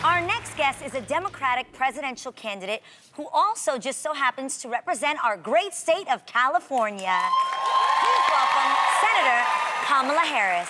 Our next guest is a Democratic presidential candidate who also just so happens to represent our great state of California. Please welcome Senator Kamala Harris.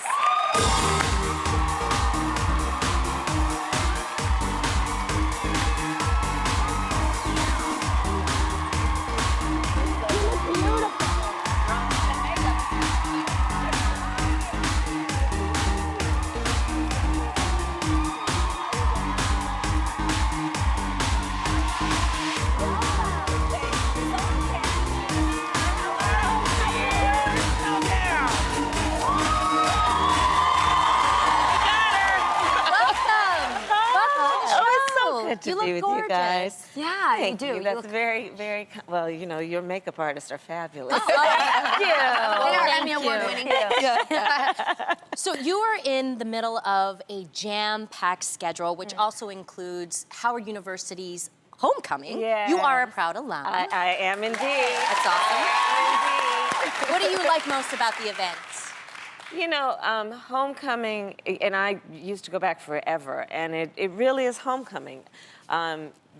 You look gorgeous. You guys. Yeah, Thank you do. you. That's very, very, well, you know, your makeup artists are fabulous. Oh, thank you. They are Emmy Thank Award-winning. So you are in the middle of a jam-packed schedule, which also includes Howard University's homecoming. Yes. You are a proud alum. I am indeed. That's awesome. Indeed. What do you like most about the event? You know, homecoming, and I used to go back forever, and it really is homecoming.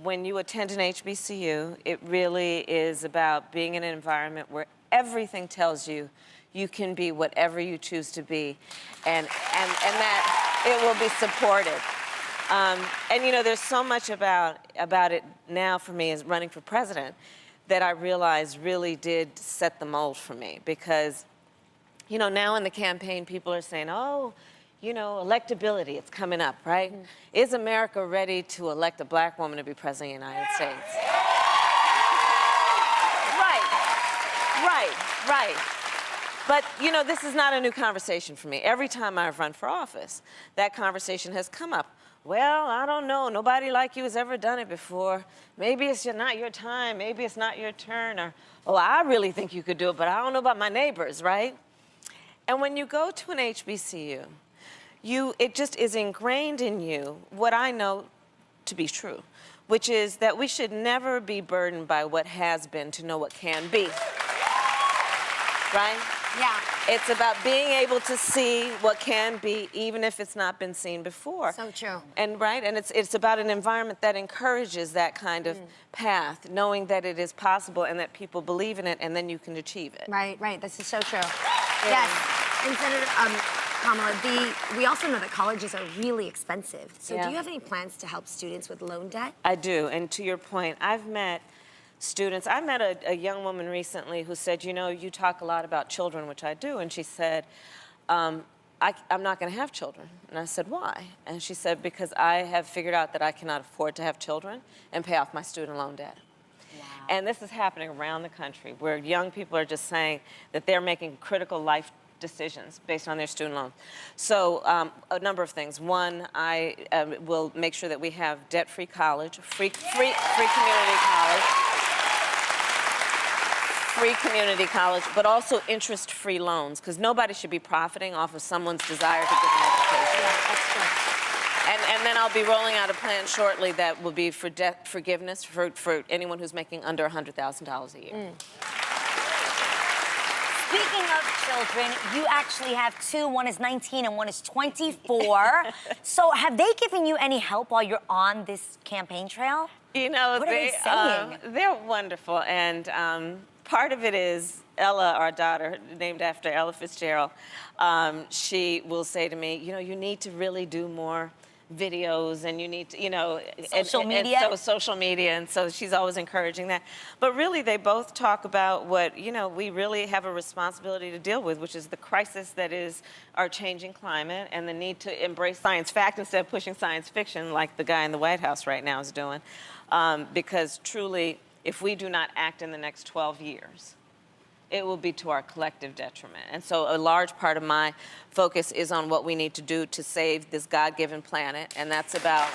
When you attend an HBCU, it really is about being in an environment where everything tells you you can be whatever you choose to be, and that it will be supported. And you know, there's so much about it now for me as running for president that I realize really did set the mold for me, because you know, now in the campaign, people are saying, oh, you know, electability, it's coming up, right? Mm-hmm. Is America ready to elect a black woman to be president of the United States? Right. But, you know, this is not a new conversation for me. Every time I've run for office, that conversation has come up. Well, I don't know. Nobody like you has ever done it before. Maybe it's not your time. Maybe it's not your turn. Or, oh, I really think you could do it, but I don't know about my neighbors, right? And when you go to an HBCU, it just is ingrained in you what I know to be true, which is that we should never be burdened by what has been to know what can be, right? Yeah. It's about being able to see what can be, even if it's not been seen before. So true. And it's about an environment that encourages that kind of path, knowing that it is possible and that people believe in it, and then you can achieve it. Right. This is so true. Yeah. Yes. And Senator Kamala, we also know that colleges are really expensive. So do you have any plans to help students with loan debt? I do, and to your point, I've met students. I met a young woman recently who said, you know, you talk a lot about children, which I do, and she said, I'm not going to have children. And I said, why? And she said, because I have figured out that I cannot afford to have children and pay off my student loan debt. Wow. And this is happening around the country, where young people are just saying that they're making critical life decisions based on their student loan. So a number of things. One, I will make sure that we have debt-free college, free community college, but also interest-free loans, because nobody should be profiting off of someone's desire to get an education. Yeah, that's true. And then I'll be rolling out a plan shortly that will be for debt forgiveness for anyone who's making under $100,000 a year. Speaking of children, you actually have two. One is 19 and one is 24. So have they given you any help while you're on this campaign trail? You know, what are they saying? They're wonderful, and part of it is Ella, our daughter, named after Ella Fitzgerald. She will say to me, you know, you need to really do more videos, and you need to, you know, social media. So social media, and so she's always encouraging that. But really, they both talk about what, you know, we really have a responsibility to deal with, which is the crisis that is our changing climate and the need to embrace science fact instead of pushing science fiction like the guy in the White House right now is doing. Because truly, if we do not act in the next 12 years, it will be to our collective detriment. And so a large part of my focus is on what we need to do to save this God-given planet, and that's about